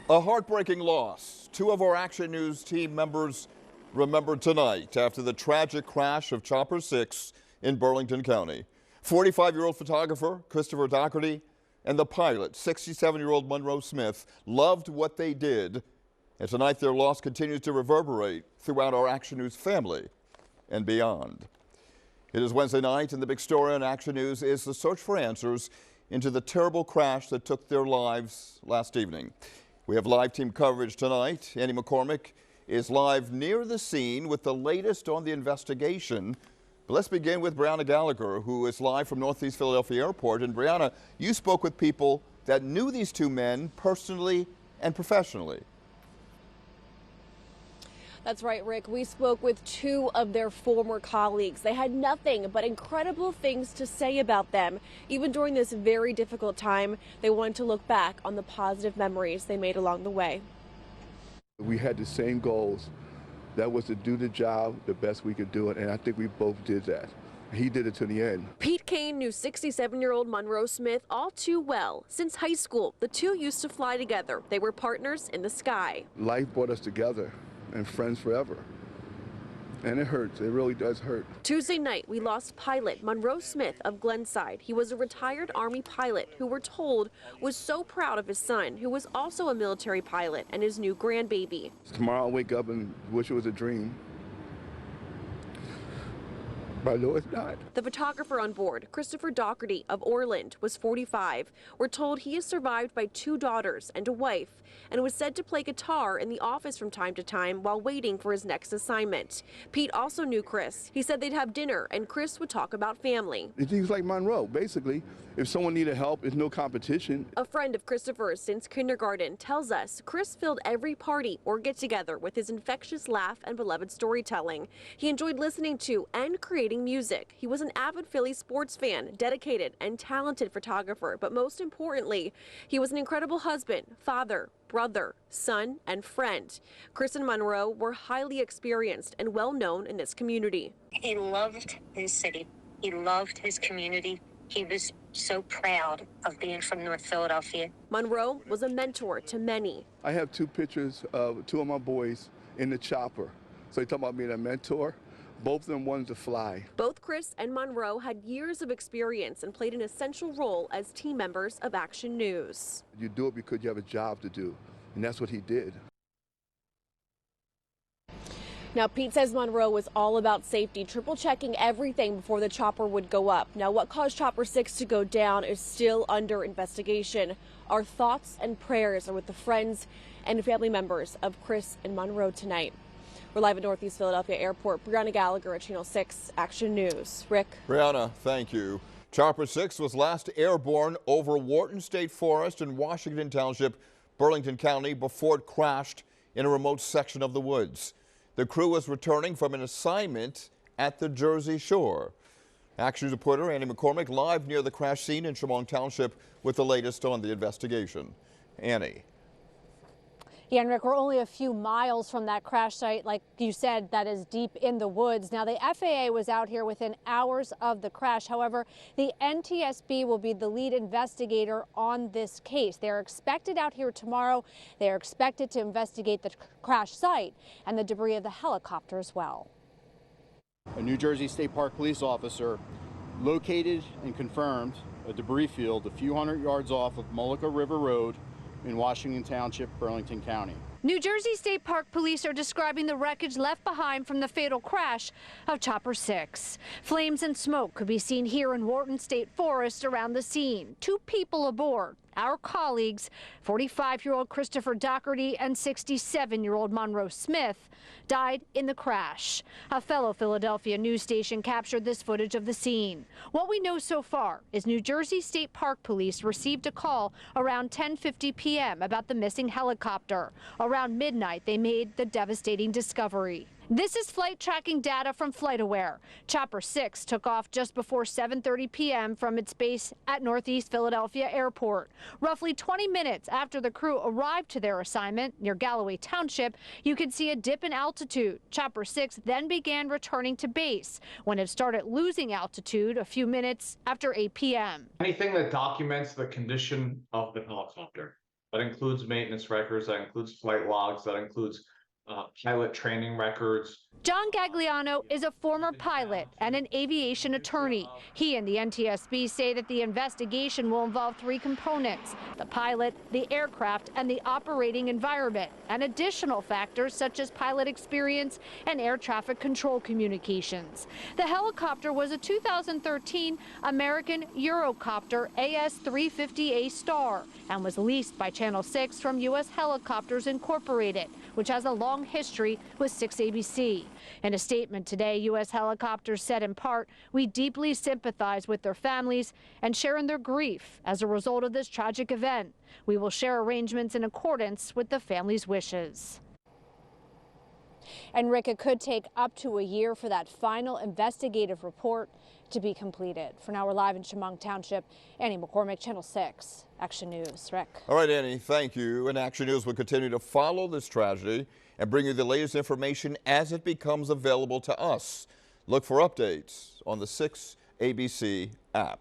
A heartbreaking loss. Two of our Action News team members remembered tonight after the tragic crash of Chopper 6 in Burlington County. 45-year-old photographer Christopher Dougherty and the pilot, 67-year-old Monroe Smith, loved what they did. And tonight their loss continues to reverberate throughout our Action News family and beyond. It is Wednesday night, and the big story on Action News is the search for answers into the terrible crash that took their lives last evening. We have live team coverage tonight. Annie McCormick is live near the scene with the latest on the investigation. But let's begin with Brianna Gallagher, who is live from Northeast Philadelphia Airport. And Brianna, you spoke with people that knew these two men personally and professionally. That's right, Rick. We spoke with two of their former colleagues. They had nothing but incredible things to say about them. Even during this very difficult time, they wanted to look back on the positive memories they made along the way. We had the same goals. That was to do the job the best we could do it, and I think we both did that. He did it to the end. Pete Kane knew 67-year-old Monroe Smith all too well. Since high school, the two used to fly together. They were partners in the sky. Life brought us together and friends forever. And it hurts. It really does hurt. Tuesday night, we lost pilot Monroe Smith of Glenside. He was a retired Army pilot who we're told was so proud of his son, who was also a military pilot, and his new grandbaby. Tomorrow I'll wake up and wish it was a dream. But I know it's not. The photographer on board, Christopher Dougherty of Oreland, was 45. We're told he is survived by two daughters and a wife, and was said to play guitar in the office from time to time while waiting for his next assignment. Pete also knew Chris. He said they'd have dinner, and Chris would talk about family. He was like Monroe. Basically, if someone needed help, there's no competition. A friend of Christopher's since kindergarten tells us Chris filled every party or get-together with his infectious laugh and beloved storytelling. He enjoyed listening to and creating music. He was an avid Philly sports fan, dedicated and talented photographer, but most importantly, he was an incredible husband, father, brother, son, and friend. Chris and Monroe were highly experienced and well known in this community. He loved his city. He loved his community. He was so proud of being from North Philadelphia. Monroe was a mentor to many. I have two pictures of two of my boys in the chopper. So you talk about being a mentor? Both of them wanted to fly. Both Chris and Monroe had years of experience and played an essential role as team members of Action News. You do it because you have a job to do, and that's what he did. Now, Pete says Monroe was all about safety, triple checking everything before the chopper would go up. Now, what caused Chopper 6 to go down is still under investigation. Our thoughts and prayers are with the friends and family members of Chris and Monroe tonight. We're live at Northeast Philadelphia Airport. Brianna Gallagher at Channel 6 Action News. Rick. Brianna, thank you. Chopper 6 was last airborne over Wharton State Forest in Washington Township, Burlington County, before it crashed in a remote section of the woods. The crew was returning from an assignment at the Jersey Shore. Action News reporter Annie McCormick live near the crash scene in Chemung Township with the latest on the investigation. Annie. Yeah, and Rick, we're only a few miles from that crash site, like you said, that is deep in the woods. Now, the FAA was out here within hours of the crash. However, the NTSB will be the lead investigator on this case. They are expected out here tomorrow. They are expected to investigate the crash site and the debris of the helicopter as well. A New Jersey State Park police officer located and confirmed a debris field a few hundred yards off of Mullica River Road in Washington Township, Burlington County. New Jersey State Park Police are describing the wreckage left behind from the fatal crash of Chopper 6. Flames and smoke could be seen here in Wharton State Forest around the scene. Two people aboard, our colleagues, 45-year-old Christopher Dougherty and 67-year-old Monroe Smith, died in the crash. A fellow Philadelphia news station captured this footage of the scene. What we know so far is New Jersey State Park Police received a call around 10:50 p.m. about the missing helicopter. Around midnight, they made the devastating discovery. This is flight tracking data from FlightAware. Chopper 6 took off just before 7:30 p.m. from its base at Northeast Philadelphia Airport. Roughly 20 minutes after the crew arrived to their assignment near Galloway Township, you could see a dip in altitude. Chopper 6 then began returning to base when it started losing altitude a few minutes after 8 p.m. Anything that documents the condition of the helicopter. That includes maintenance records, that includes flight logs, that includes pilot training records. John Gagliano is a former pilot and an aviation attorney. He and the NTSB say that the investigation will involve three components: the pilot, the aircraft, and the operating environment, and additional factors such as pilot experience and air traffic control communications. The helicopter was a 2013 American Eurocopter AS-350A Star and was leased by Channel 6 from U.S. Helicopters Incorporated, which has a long history with 6ABC. In a statement today, U.S. Helicopters said in part, "We deeply sympathize with their families and share in their grief as a result of this tragic event. We will share arrangements in accordance with the family's wishes." And Rick, it could take up to a year for that final investigative report to be completed. For now, we're live in Chemung Township. Annie McCormick, Channel 6, Action News. Rick. All right, Annie, thank you. And Action News will continue to follow this tragedy and bring you the latest information as it becomes available to us. Look for updates on the 6 ABC app.